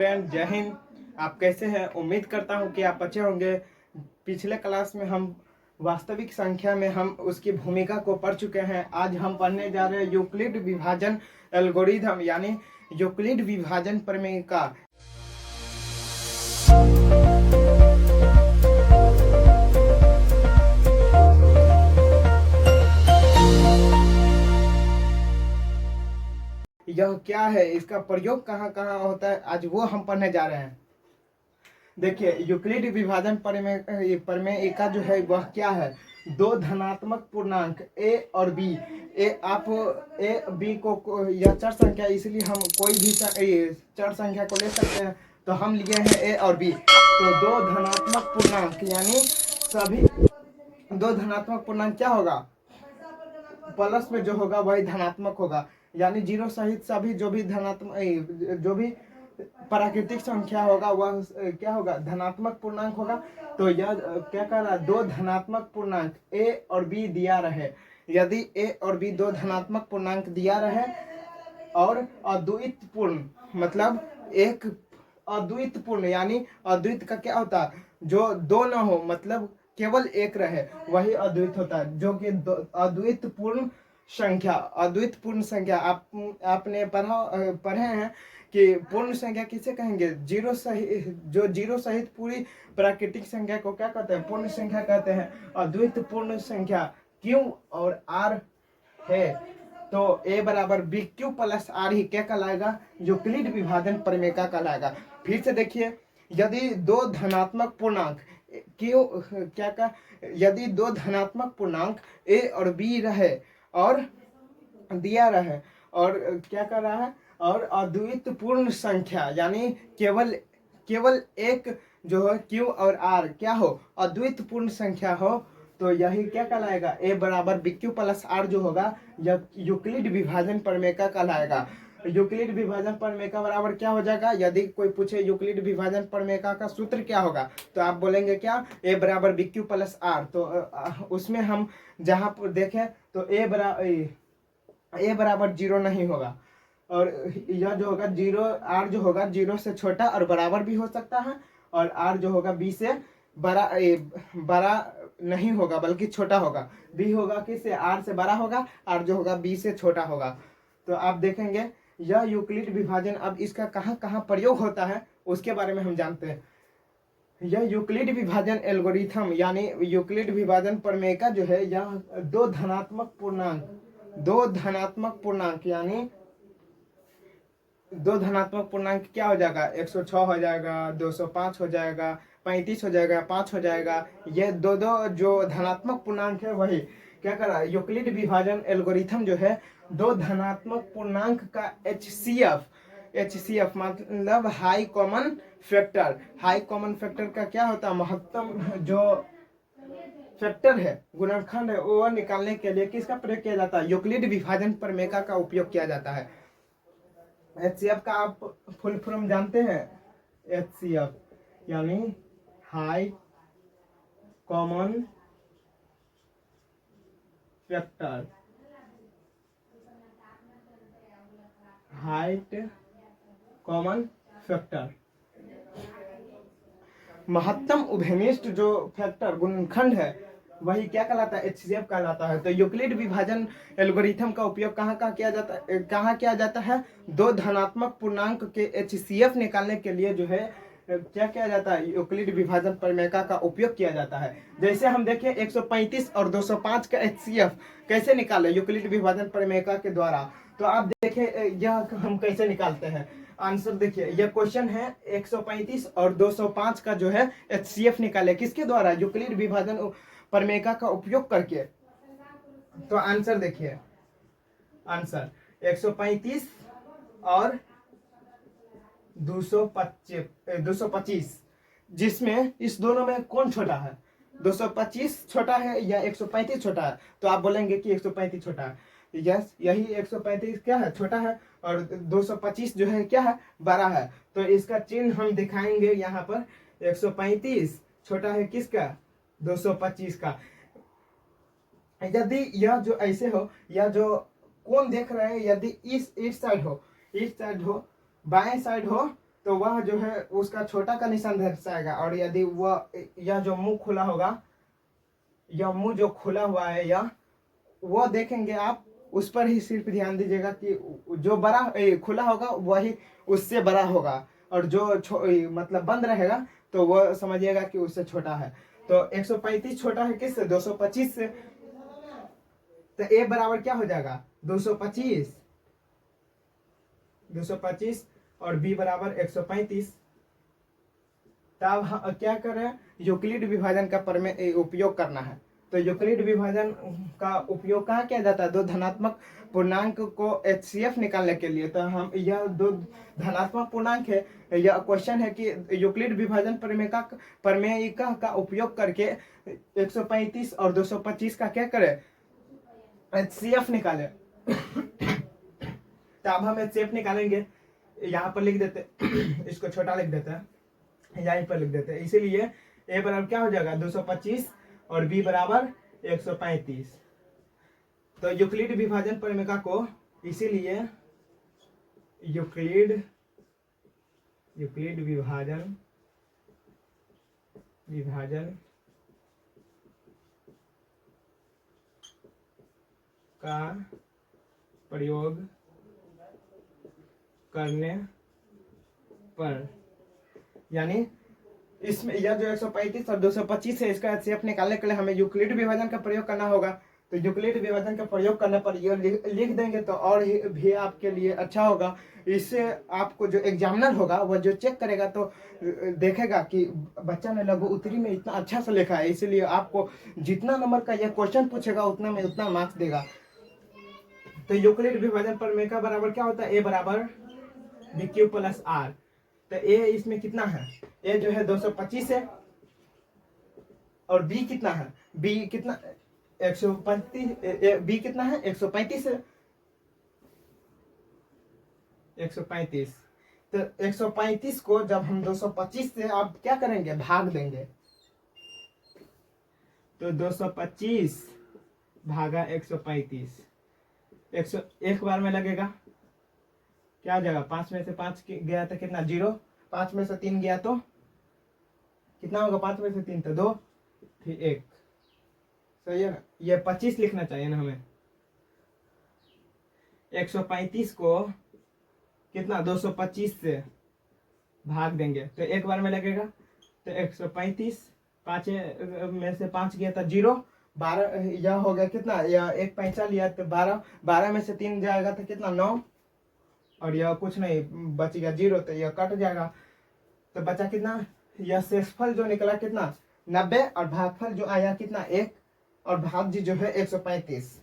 Friend जय हिंद। आप कैसे हैं? उम्मीद करता हूं कि आप अच्छे होंगे। पिछले क्लास में हम वास्तविक संख्या में हम उसकी भूमिका को पढ़ चुके हैं। आज हम पढ़ने जा रहे हैं यूक्लिड विभाजन एल्गोरिथम यानी यूक्लिड विभाजन प्रमेय का। यह क्या है, इसका प्रयोग कहाँ कहाँ होता है, आज वो हम पढ़ने जा रहे हैं। देखिए, यूक्लिड विभाजन प्रमेय का जो है वह क्या है, दो धनात्मक पूर्णांक a और b। आप a b को यह चर संख्या, इसलिए हम कोई भी चर संख्या को ले सकते हैं। तो हम लिए हैं a और b। तो दो धनात्मक पूर्णांक यानी सभी दो धनात्मक पूर्णांक क्या होगा, प्लस में जो होगा वही धनात्मक होगा। यानी जीरो सहित सभी जो भी धनात्मक जो भी प्राकृतिक संख्या होगा वह क्या होगा, धनात्मक पूर्णांक होगा। तो यह क्या कर रहा है, दो धनात्मक पूर्णांक a और b दिया रहे। यदि a और b दो धनात्मक पूर्णांक दिया रहे और अद्वित पूर्ण, मतलब एक अद्वित पूर्ण, यानी अद्वित का क्या होता है, जो दो न हो, मतलब केवल एक रहे, वही अद्वित होता है। जो कि अद्वित पूर्ण संख्या, अद्वित पूर्ण संख्या आपने पढ़े हैं कि पूर्ण संख्या किसे कहेंगे, जीरो सहित, जो जीरो सहित पूरी प्राकृतिक संख्या को क्या कहते हैं, पूर्ण संख्या कहते हैं। अद्वित पूर्ण संख्या क्यू और आर है, तो a बराबर बी क्यू प्लस आर ही क्या कहलाएगा, यूक्लिड विभाजन प्रमेय का कहलाएगा। फिर से देखिए, यदि दो धनात्मक पूर्णांक क्यों क्या का यदि दो धनात्मक पूर्णांक a और b रहे और दिया रहे और क्या कर रहा है, और अद्वित पूर्ण संख्या यानी केवल एक जो है q और r क्या हो, अद्वित पूर्ण संख्या हो, तो यही क्या कहलाएगा, a बराबर बी क्यू प्लस आर जो होगा यह यूक्लिड विभाजन प्रमेय का कहलाएगा। यूक्लिड विभाजन प्रमेय का बराबर क्या हो जाएगा, यदि कोई पूछे यूक्लिड विभाजन प्रमेय का सूत्र क्या होगा, तो आप बोलेंगे क्या, a बराबर बी क्यू प्लस आर। तो उसमें हम जहां पर देखें तो a बराबर जीरो नहीं होगा, और यह जो होगा जीरो, आर जो होगा जीरो से छोटा और बराबर भी हो सकता है, और आर जो होगा बी से बड़ा नहीं होगा बल्कि छोटा होगा। बी होगा किससे, आर से बड़ा होगा, आर जो होगा बी से छोटा होगा। तो आप देखेंगे यह यूक्लिड विभाजन, अब इसका कहाँ कहाँ प्रयोग होता है उसके बारे में हम जानते हैं। यह यूक्लिड विभाजन एल्गोरिथम यानी यूक्लिड विभाजन प्रमेय का जो है, यह दो धनात्मक पूर्णांक यानी दो धनात्मक पूर्णांक क्या हो जाएगा, 106 हो जाएगा, 205 हो जाएगा, 35 हो जाएगा, 5 हो जाएगा। ये दो जो धनात्मक पूर्णांक है वही क्या कर रहा है, यूक्लिड विभाजन एल्गोरिथम जो है दो धनात्मक पूर्णांक का HCF मतलब high common factor. High common factor का क्या होता है, महत्तम जो फैक्टर है, गुणनखंड है, वो निकालने के लिए किसका प्रयोग किया जाता है, यूक्लिड विभाजन प्रमेय का उपयोग किया जाता है। HCF का आप फुल फॉर्म जानते हैं, HCF यानी high common factor, height common factor, महत्तम उभयनिष्ठ जो फैक्टर गुणनखंड है वही क्या कहलाता है, HCF कहलाता है। तो यूक्लिड विभाजन एल्गोरिथम का उपयोग कहाँ किया जाता है, दो धनात्मक पूर्णांक के HCF निकालने के लिए जो है क्या किया जाता है, यूक्लिड विभाजन प्रमेय का उपयोग किया जाता है। जैसे हम देखें 135 और 205 का HCF कैसे निकाले यूक्लिड विभाजन प्रमेय के द्वारा। तो आप देखें यह हम कैसे निकालते हैं, आंसर देखिए, यह क्वेश्चन है 135 और 205 का जो है HCF निकाले किसके द्वारा, यूक्लिड विभाजन प्रमेय का उपयोग करके। तो आंसर देखिए, आंसर 135 और 225, जिसमें इस दोनों में कौन छोटा है, 225 छोटा है या 135 छोटा है। तो आप बोलेंगे कि 135 छोटा है। यस, यही 135 क्या है, छोटा है, और 225 जो है क्या है, बड़ा है। तो इसका चिन्ह हम दिखाएंगे यहाँ पर, 135 छोटा है किसका, 225 का। यदि यह जो ऐसे हो, या जो कौन देख रहे हैं, यदि इस साइड हो, बाएं साइड हो, तो वह जो है उसका छोटा का निशान दर्शाएगा। और यदि वह यह जो मुंह खुला होगा, यह मुंह जो खुला हुआ है यह, वो देखेंगे आप, उस पर ही सिर्फ ध्यान दीजिएगा कि जो बड़ा खुला होगा वही उससे बड़ा होगा, और जो मतलब बंद रहेगा तो वह समझिएगा कि उससे छोटा है। तो 135 छोटा है किससे? 225 से। तो ए बराबर क्या हो जाएगा? 225, 225 और बी बराबर 135। तब हम क्या कर रहे हैं? यूक्लिड विभाजन का प्रमेय उपयोग करना है। तो यूक्लिड विभाजन का उपयोग कहाँ किया जाता है? दो धनात्मक पूर्णांक को HCF निकालने के लिए। तो हम यह दो धनात्मक पूर्णांक है, यह क्वेश्चन है कि यूक्लिड विभाजन प्रमेय का उपयोग करके 135 और 225 का क्या करें? HCF निकाले। तो अब हम HCF निकालेंगे, यहाँ पर लिख देते इसको छोटा लिख देते हैं, यहीं पर लिख देते हैं। इसीलिए ए बराबर क्या हो जाएगा? 225 और बी बराबर 135। तो यूक्लिड विभाजन प्रमेय को इसीलिए यूक्लिड विभाजन का प्रयोग करने पर, यानी इसमें यह जो 135 और 225 है, इसका HCF निकालने के लिए हमें यूक्लिड विभाजन का प्रयोग करना होगा। तो यूक्लिड विभाजन का प्रयोग करने पर यह लिख देंगे तो और भी आपके लिए अच्छा होगा। इससे आपको जो एग्जामिनर होगा वह जो चेक करेगा तो देखेगा कि बच्चा ने लघु उत्तरी में इतना अच्छा से लिखा है, इसीलिए आपको जितना नंबर का यह क्वेश्चन पूछेगा उतना में उतना मार्क्स देगा। तो यूक्लिड विभाजन प्रमेय का बराबर क्या होता है? ए बराबर BQ प्लस आर। तो ए इसमें कितना है? ए जो है 225 है, और बी कितना है? बी कितना? 135। बी कितना है? 135 है, 135। तो 135 को जब हम 225 से आप क्या करेंगे? भाग देंगे। तो 225 भागा 135, 101 बार में लगेगा, क्या हो जाएगा? 5 में से 5 गया तो कितना? 0। 5 में से 3 गया तो कितना होगा? 5 में से 3 तो 2, फिर 1। सही है ना? ये 25 लिखना चाहिए ना हमें। 135 को कितना? 225 से भाग देंगे तो 1 बार में लगेगा। तो 135, 5 में से 5 गया था 0, 12 यह हो गया कितना? यह 1 पैंचा लिया तो 12, 12 में से 3 जाएगा तो कितना? 9, और यह कुछ नहीं बच गया 0, तो यह कट जाएगा। तो बचा कितना? यह शेषफल जो निकला कितना? 90, और भागफल जो आया कितना? 1, और भाज्य जो है 135।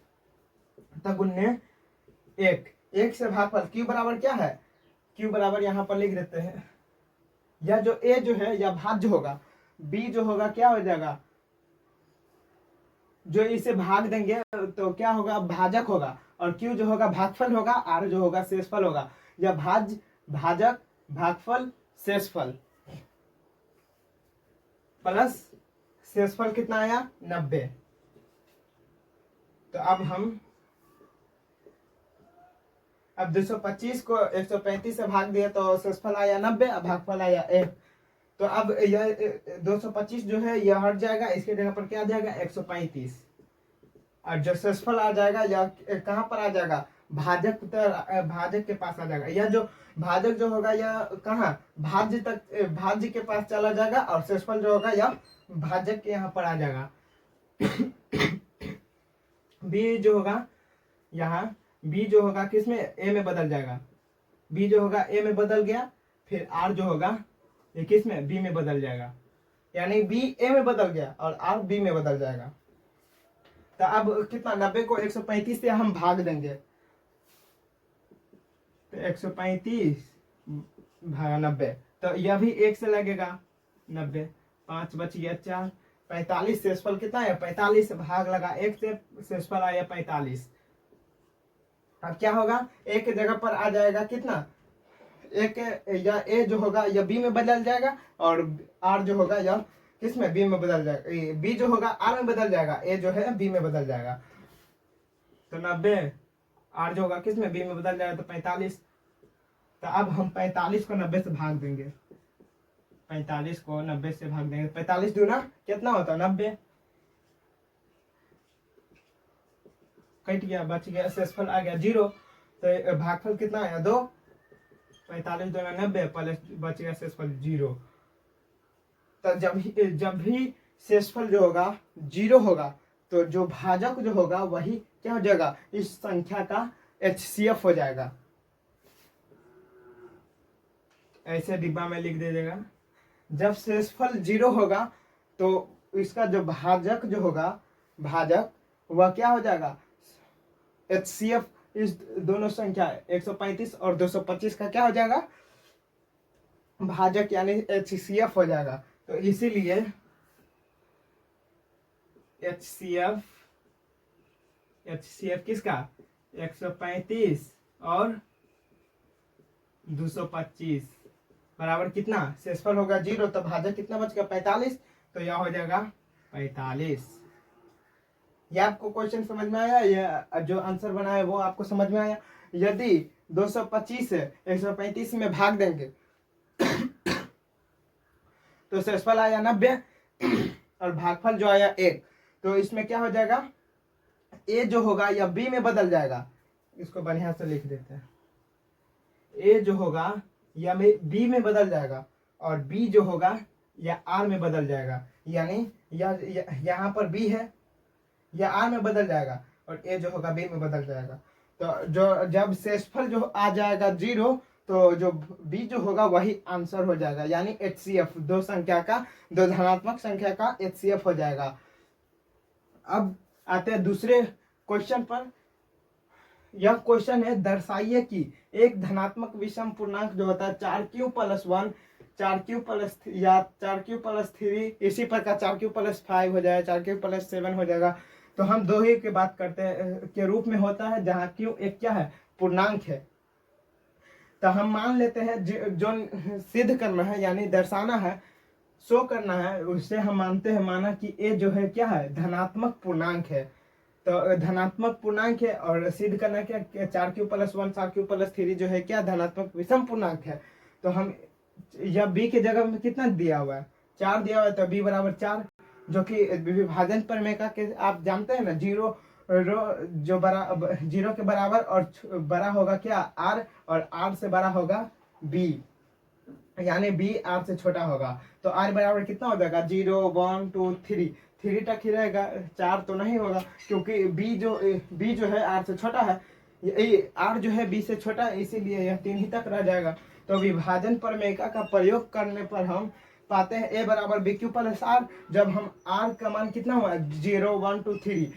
तब गुन्ने 1 से भागफल Q बराबर क्या है? Q बराबर यहाँ पर लिख देते हैं, यह जो A जो है यह भाज्य होगा, B जो होगा क्या हो जाएगा? जो इसे भाग देंगे तो क्या होगा? भाजक होगा, और Q जो होगा भागफल होगा, R जो होगा शेषफल होगा। यह भाज्य, भाजक, भागफल, शेषफल प्लस शेषफल कितना आया? 90। तो अब 225 को 135 से भाग दिया तो शेषफल आया 90, अब भागफल आया 1। तो अब यह 225 जो है यह हट जाएगा, इसके जगह पर क्या आ जाएगा? 135। और जो शेषफल आ जाएगा यह कहाँ पर आ जाएगा? भाजक के पास आ जाएगा। यह जो भाजक जो होगा यह कहाँ? भाज्य तक, भाज्य के पास चला जाएगा, और शेषफल जो होगा यह भाजक के यहाँ पर आ जाएगा। बी जो होगा यहाँ, बी जो होगा किसमें? ए में बदल जाएगा। बी जो होगा ए में बदल गया, फिर आर जो होगा ये किस में? बी में बदल जाएगा। यानी बी ए में बदल गया और आर बी में बदल जाएगा। तो अब कितना? 90 को 135 से हम भाग देंगे, तो 135 भागा 90, तो यह भी 1 से लगेगा 90, 5 बच गया 4, 45। शेषफल कितना है? 45 से भाग लगा 1 से, शेषफल आया 45। अब क्या होगा? ए के जगह पर आ जाएगा कितना? एक या ए जो होगा यह बी में बदल जाएगा, और आर जो होगा यह किस में? बी में बदल जाएगा। बी जो होगा आर में बदल जाएगा, ए जो है बी में बदल जाएगा। तो 90, आर जो होगा किस में? बी में बदल जाएगा, तो 45। तो अब हम 45 को 90 से भाग देंगे। 45 को 90 से भाग देंगे। 45 दूना कितना होता है 90, कट गया, बच गया, शेषफल आ गया 0। तो भागफल कितना आया 2। 45 दूना 90 प्लस बच गया शेषफल 0। तो जब भी शेषफल जो होगा 0 होगा तो जो भाजक जो होगा वही क्या हो जाएगा, इस संख्या का HCF हो जाएगा। ऐसे डिब्बा में लिख दीजिएगा। जब शेषफल 0 होगा तो इसका जो भाजक जो होगा, भाजक वह क्या हो जाएगा, HCF। इस दोनों संख्या 135 और 225 का क्या हो जाएगा, भाजक यानी HCF हो जाएगा। तो इसीलिए HCF किसका, 135 और 225 बराबर कितना, शेषफल होगा 0 तो भाजक कितना बच गया 45। तो यह हो जाएगा 45। ये आपको क्वेश्चन समझ में आया, या जो आंसर बना है वो आपको समझ में आया। यदि 225 से 135 में भाग देंगे तो शेषफल आया 90 और भागफल जो आया 1। तो इसमें क्या हो जाएगा, ए जो होगा या बी में बदल जाएगा। इसको बढ़िया से लिख देते हैं। ए जो होगा या बी में बदल जाएगा और बी जो होगा या आर में बदल जाएगा। यानी यहाँ पर बी है या आर में बदल जाएगा और ए जो होगा बी में बदल जाएगा। तो जो जब शेषफल जो आ जाएगा 0 तो जो बी जो होगा वही आंसर हो जाएगा, यानी HCF, दो धनात्मक संख्या का HCF हो जाएगा। अब आते हैं दूसरे क्वेश्चन पर। यह क्वेश्चन है, दर्शाइए कि एक धनात्मक विषम पूर्णांक जो होता है 4q+1, 4q+ या 4q+3, इसी प्रकार 4q+5 हो जाएगा, 4q+7 हो जाएगा। तो हम दो ही की बात करते हैं के रूप में होता है, जहाँ q एक क्या है, पूर्णांक है। तो हम मान लेते हैं जो सिद्ध करना है यानी दर्शाना है, शो करना है, उससे हम मानते हैं माना कि ए जो है क्या है, धनात्मक पूर्णांक है। तो धनात्मक पूर्णांक है और सिद्ध करना क्या, 4q+1 4q+3 जो है क्या, धनात्मक विषम पूर्णांक है। तो हम यह b के जगह में कितना दिया हुआ है, 4 दिया हुआ है, तो b बराबर 4, जो कि विभाजन प्रमेय का के आप जानते हैं ना, 0 के बराबर और बड़ा होगा क्या, r, और r से बड़ा होगा b, यानी b r से छोटा होगा। तो r बराबर कितना हो जाएगा, 0 1 2 3, 3 तक ही रहेगा, 4 तो नहीं होगा, क्योंकि b जो है r से छोटा है, r जो है b से छोटा है, इसीलिए यह 3 ही तक रह जाएगा। तो विभाजन प्रमेय का प्रयोग करने पर हम पाते हैं a बराबर bq+r। जब हम r का मान कितना हुआ, 0 1 2 3,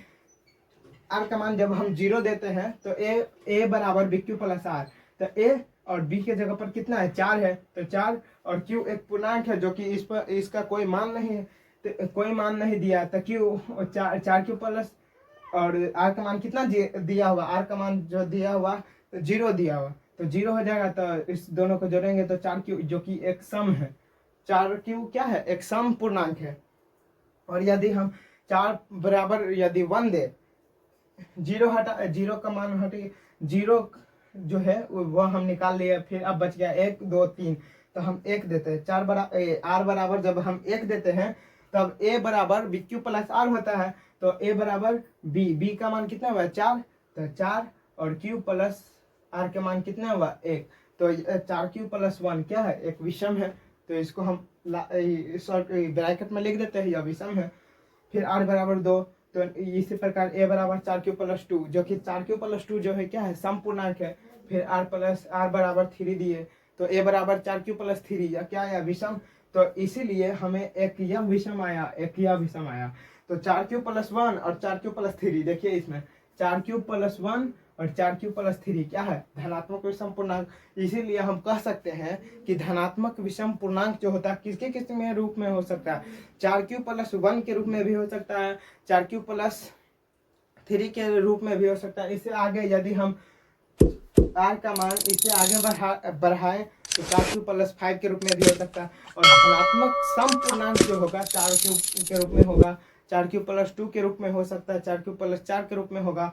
r का मान जब हम 0 देते हैं तो a बराबर bq+r। तो a और b के जगह पर कितना है, 4 है। तो 4 और q एक पूर्णांक है जो कि इसका कोई मान नहीं है, तो कोई मान नहीं दिया, तो q 4q+ और r का मान कितना दिया हुआ, r का मान जो दिया हुआ 0 दिया हुआ, तो 0 हो जाएगा। तो इस दोनों को जोड़ेंगे तो 4q जो कि एक सम है, 4q क्या है, एक सम पूर्णांक है। और यदि हम 4 बराबर यदि 1 दे, 0 का मान हटे, 0 जो है वह हम निकाल लिए, फिर अब बच गया 1 2 3, तो हम 1 देते हैं। r बराबर जब हम 1 देते हैं तब a बराबर bq+r होता है। तो a बराबर b का मान कितना हुआ, 4, तो 4 और q+r के मान कितना हुआ, 1। तो 4q+1 क्या है, एक विषम है। तो इसको हम ब्रैकेट में लिख देते हैं, यह विषम है। फिर r बराबर 2, तो इसी प्रकार a बराबर 4q+2, जो कि 4q+2 जो है क्या है, सम पूर्णांक है। फिर r बराबर 3 दिए, तो a बराबर 4q+3, या क्या आया, विषम। तो इसीलिए हमें एक यह विषम आया, एक यह विषम आया। तो 4q+1 और 4q+3, देखिए इसमें 4q+1 और 4q+3 क्या है, धनात्मक विषम पूर्णांक। इसीलिए हम कह सकते हैं कि धनात्मक विषम पूर्णांक जो होता है किसके किसके रूप में हो सकता है, 4q+1 के रूप में भी हो सकता है, 4q+3 के रूप में भी हो सकता है। इससे आगे यदि हम r का मान इससे आगे बढ़ाएं तो 4q+5 के रूप में भी हो सकता है। और धनात्मक सम पूर्णांक जो होगा 4q के रूप में होगा, 4q+2 के रूप में हो सकता है, 4q+4 के रूप में होगा।